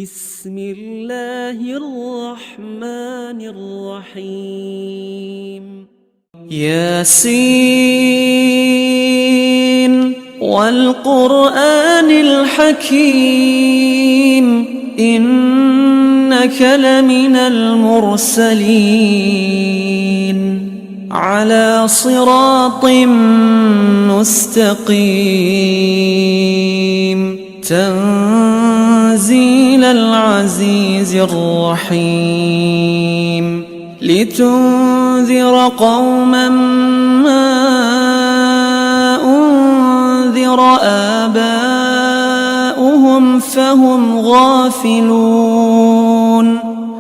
بسم الله الرحمن الرحيم ياسين والقرآن الحكيم إنك لمن المرسلين على صراط مستقيم تنزيل العزيز الرحيم لتنذر قوما ما أنذر آباؤهم فهم غافلون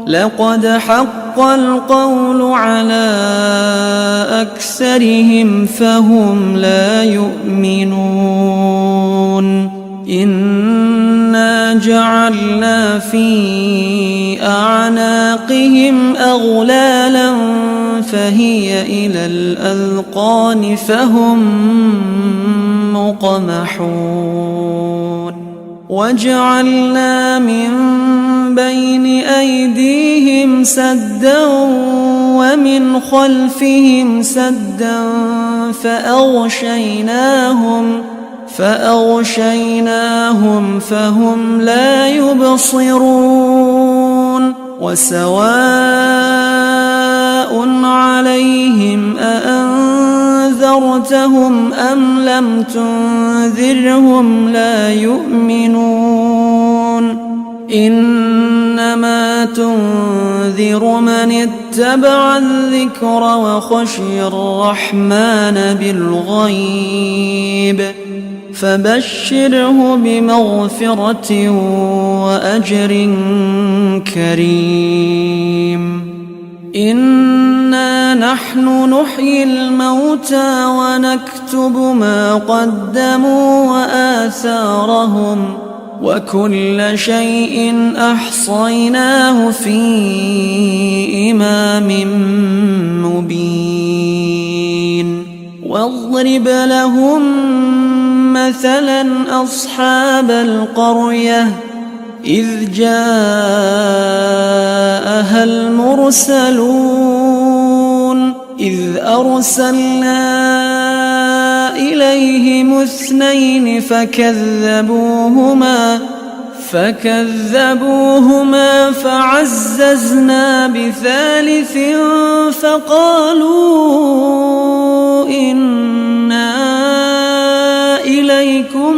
لقد حق القول على أكثرهم فهم لا يؤمنون إنا جعلنا في أعناقهم أغلالا فهي إلى الأذقان فهم مقمحون وجعلنا من بين أيديهم سدا ومن خلفهم سدا فأغشيناهم فهم لا يبصرون وسواء عليهم أأنذرتهم أم لم تنذرهم لا يؤمنون إنما تنذر من اتبع الذكر وخشي الرحمن بالغيب فبشره بمغفرة وأجر كريم إنا نحن نحيي الموتى ونكتب ما قدموا وآثارهم وكل شيء أحصيناه في إمام مبين واضرب لهم مثلا أصحاب القرية إذ جاءها المرسلون إذ أرسلنا إليهم اثنين فكذبوهما فعززنا بثالث فقالوا إنا إليكم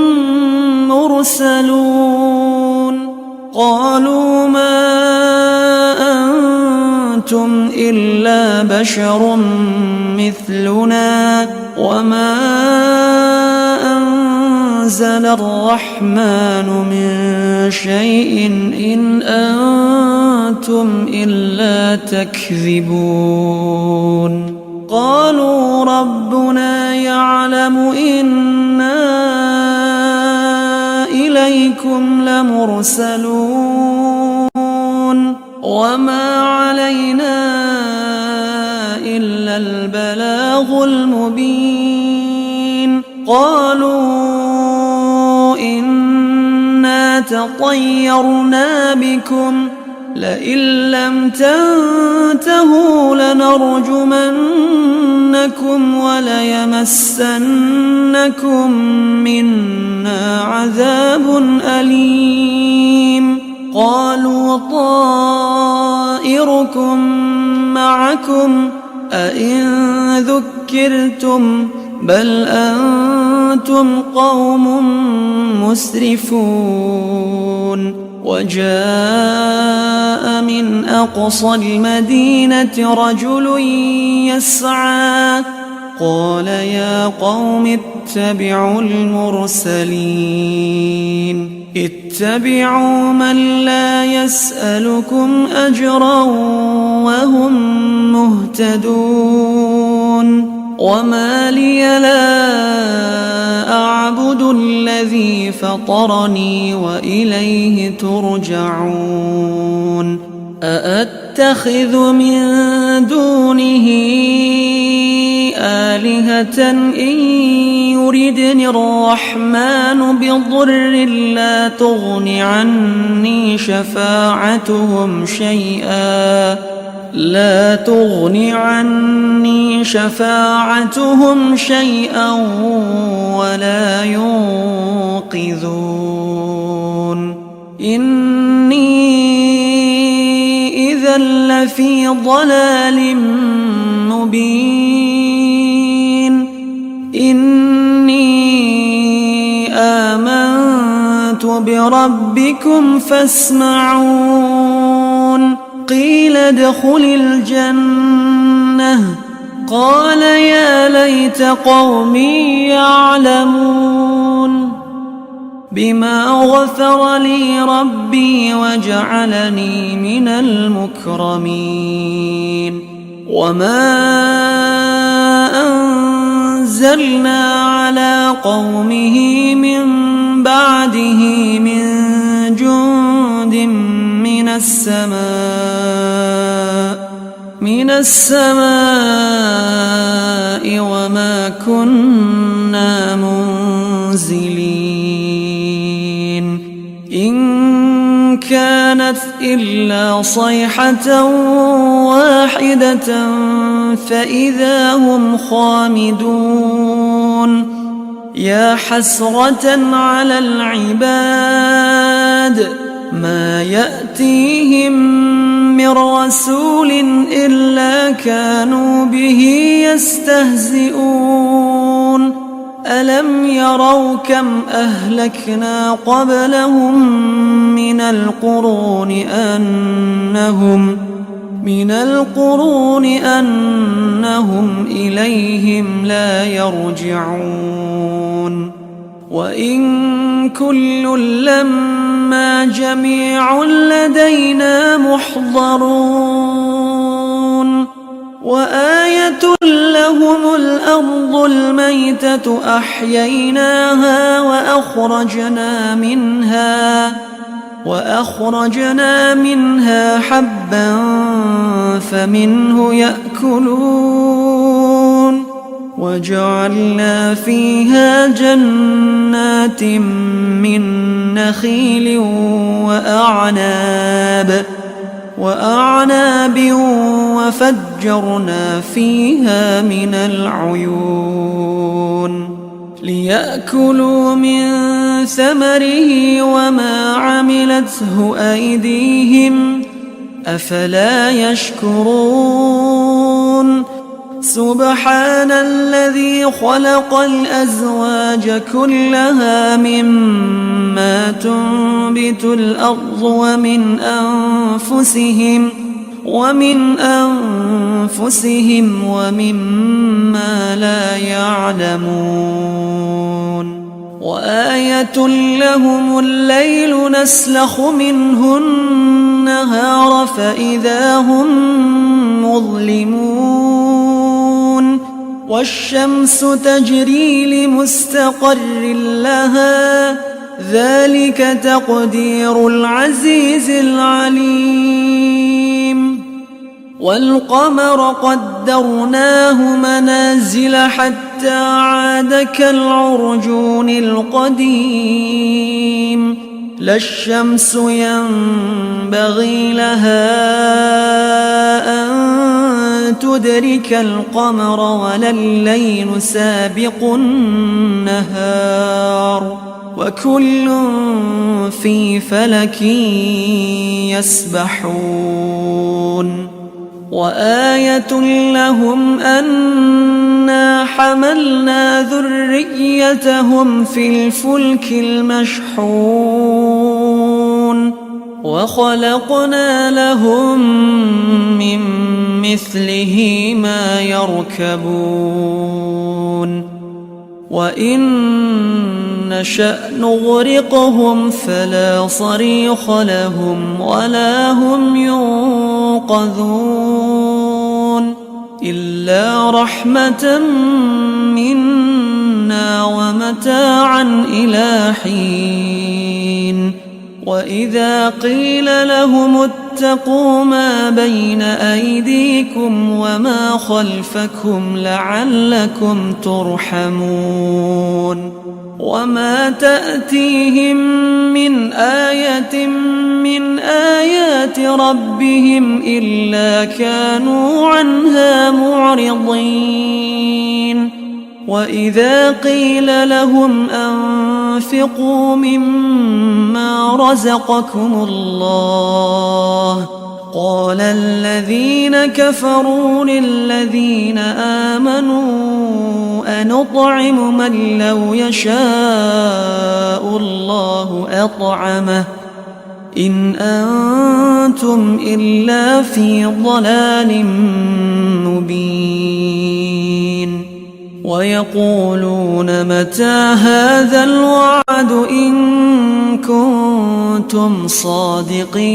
مرسلون قالوا ما أنتم إلا بشر مثلنا وما أنزل الرحمن من شيء إن أنتم إلا تكذبون قالوا ربنا يعلم إنا إليكم لمرسلون وما علينا إلا البلاغ المبين قالوا إنا تطيرنا بكم لئن لم تنتهوا لنرجمنكم وليمسنكم منا عذاب أليم قالوا طائركم معكم أئن ذكرتم بل أنتم قوم مسرفون وجاء من أقصى المدينة رجل يسعى قال يا قوم اتبعوا المرسلين اتبعوا من لا يسألكم أجرا وهم مهتدون وما لي لا أعبد الذي فطرني وإليه ترجعون أأتخذ من دونه آلهة إن يردني الرحمن بضر لا تغن عني شفاعتهم شيئا ولا ينقذون إني إذا لفي ضلال مبين إني آمنت بربكم فاسمعون قيل ادخل الجنة قال يا ليت قومي يعلمون بما غفر لي ربي وجعلني من المكرمين وما أنزلنا على قومه من بعده من جند من السماء وما كنا منزلين إن كانت إلا صيحة واحدة فإذا هم خامدون يا حسرة على العباد ما يأتيهم من رسول إلا كانوا به يستهزئون ألم يروا كم أهلكنا قبلهم من القرون أنهم إليهم لا يرجعون وإن كل لما جميع لدينا محضرون وآية لهم الأرض الميتة أحييناها وأخرجنا منها حبا فمنه يأكلون وجعلنا فيها جنات من نخيل وأعناب وفجرنا فيها من العيون ليأكلوا من ثمره وما عملته أيديهم أفلا يشكرون سبحان الذي خلق الأزواج كلها مما تنبت الأرض ومن أنفسهم ومما لا يعلمون وآية لهم الليل نسلخ منه النهار فإذا هم مظلمون والشمس تجري لمستقر لها ذلك تقدير العزيز العليم والقمر قدرناه منازل حتى عاد كالعرجون القديم لا الشمس ينبغي لها أن تدرك القمر ولا الليل سابق النهار وكل في فلك يسبحون وآية لهم أنا حملنا ذريتهم في الفلك المشحون وخلقنا لهم من مثله ما يركبون وإن نشأ نغرقهم فلا صريخ لهم ولا هم ينقذون إلا رحمة منا ومتاعا إلى حين وإذا قيل لهم اتقوا ما بين أيديكم وما خلفكم لعلكم ترحمون وما تأتيهم من آية من آيات ربهم إلا كانوا عنها معرضين وإذا قيل لهم أنفقوا مما رزقكم الله قال الذين كفروا للذين آمنوا أنطعم من لو يشاء الله أطعمه إن أنتم إلا في ضلال مبين ويقولون متى هذا الوعد إن كنتم صادقين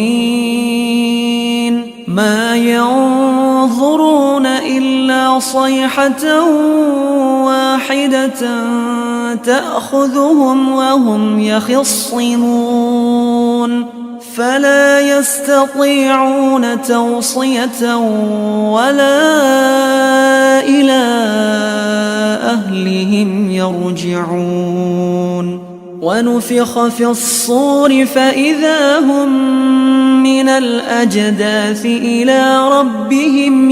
ما ينظرون إلا صيحة واحدة تأخذهم وهم يخصمون فلا يستطيعون توصية ولا إلى أهلهم يرجعون ونفخ في الصور فإذا هم من الأجداث إلى ربهم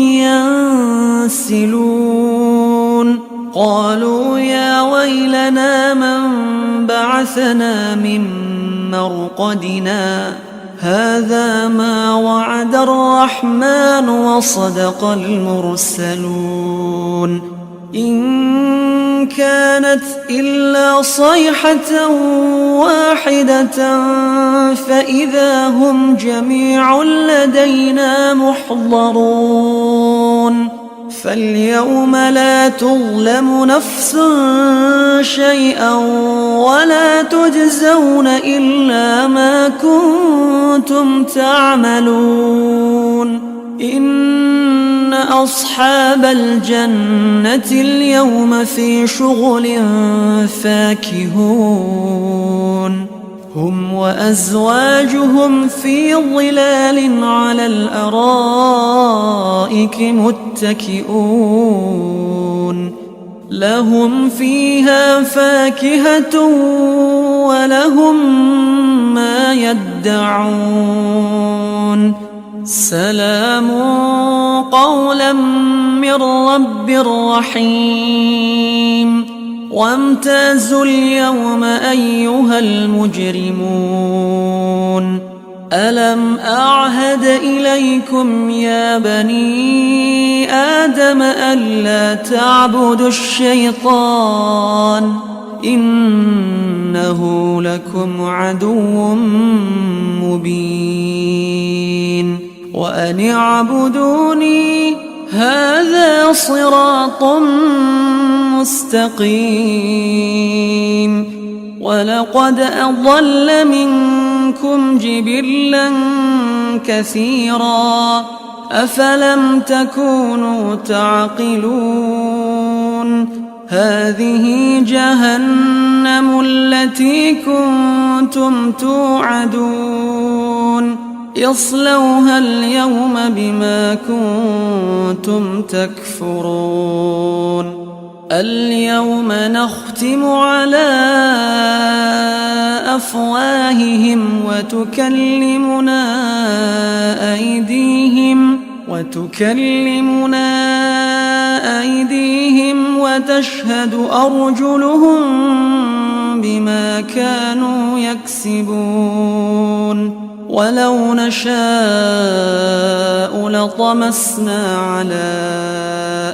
ينسلون قالوا يا ويلنا من بعثنا من مرقدنا هذا ما وعد الرحمن وصدق المرسلون إن كانت إلا صيحة واحدة فإذا هم جميع لدينا محضرون فاليوم لا تظلم نفس شيئا ولا تجزون إلا ما كنتم تعملون إن أصحاب الجنة اليوم في شغل فاكهون هم وأزواجهم في ظلال على الأرائك متكئون لهم فيها فاكهة ولهم ما يدعون سلام قولا من رب رحيم وامتازوا اليوم أيها المجرمون ألم أعهد إليكم يا بني آدم ألا تعبدوا الشيطان إنه لكم عدو مبين وأن اعبدوني هذا صراط مستقيم ولقد أضل منكم جبلا كثيرا أفلم تكونوا تعقلون هذه جهنم التي كنتم توعدون اصلوها اليوم بما كنتم تكفرون اليوم نختم على أفواههم وتكلمنا أيديهم وتشهد أرجلهم بما كانوا يكسبون ولو نشاء لطمسنا على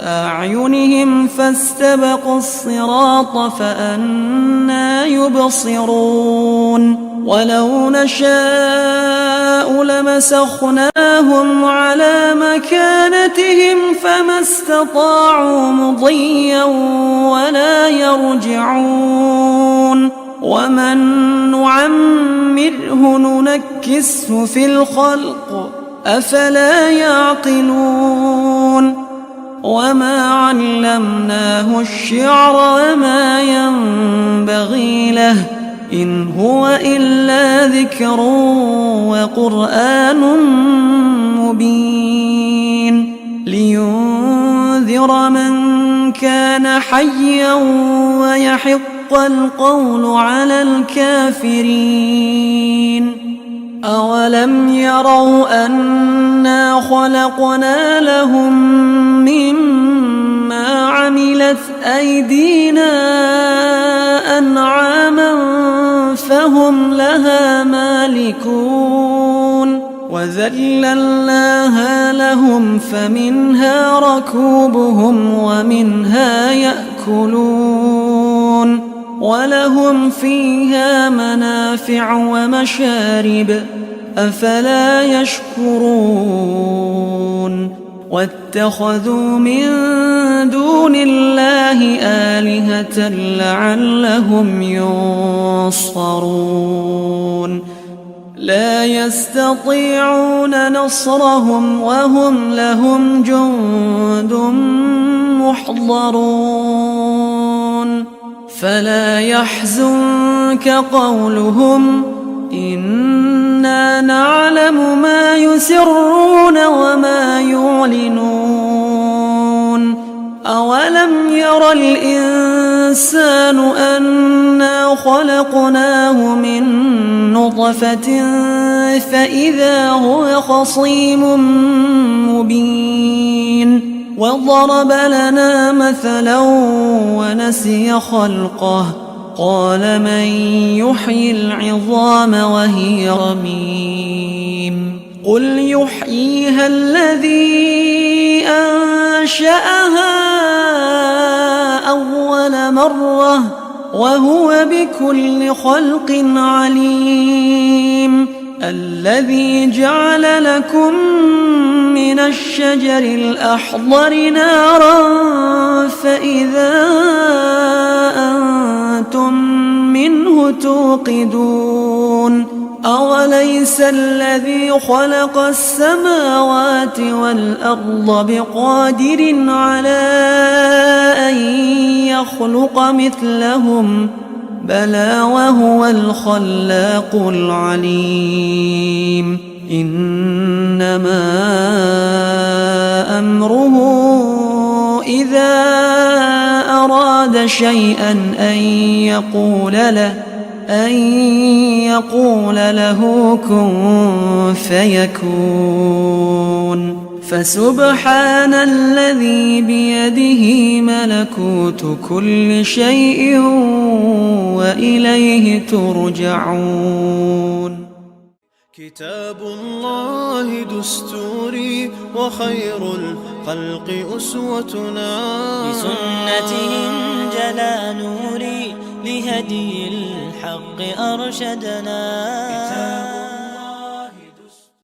أعينهم فاستبقوا الصراط فأنى يبصرون ولو نشاء لمسخناهم على مكانتهم فما استطاعوا مضيا ولا يرجعون ومن نعمره ننكسه في الخلق أفلا يعقلون وما علمناه الشعر وما ينبغي له إن هو إلا ذكر وقرآن مبين لينذر من كان حيا ويحق القول على الكافرين. أولم يروا أنا خلقنا لهم مما عملت أيدينا أنعاما فهم لها مالكون وذللناها لهم فمنها ركوبهم ومنها يأكلون ولهم فيها منافع ومشارب أفلا يشكرون واتخذوا من دون الله آلهة لعلهم ينصرون لا يستطيعون نصرهم وهم لهم جند محضرون فلا يحزنك قولهم إنا نعلم ما يسرون وما يعلنون أولم ير الإنسان أنا خلقناه من نطفة فإذا هو خصيم مبين وضرب لنا مثلا ونسي خلقه قال من يحيي العظام وهي رميم قل يحييها الذي أنشأها أول مرة وهو بكل خلق عليم الذي جعل لكم من الشجر الأخضر نارا فإذا أنتم منه توقدون أوليس الذي خلق السماوات والأرض بقادر على أن يخلق مثلهم بلى وهو الخلاق العليم إنما أمره إذا أراد شيئا أن يقول له كن فيكون فسبحان الذي بيده ملكوت كل شيء وإليه ترجعون. كتاب الله دستوري وخير الخلق أسوتنا بسنته انجلى نوري لهدي الحق أرشدنا.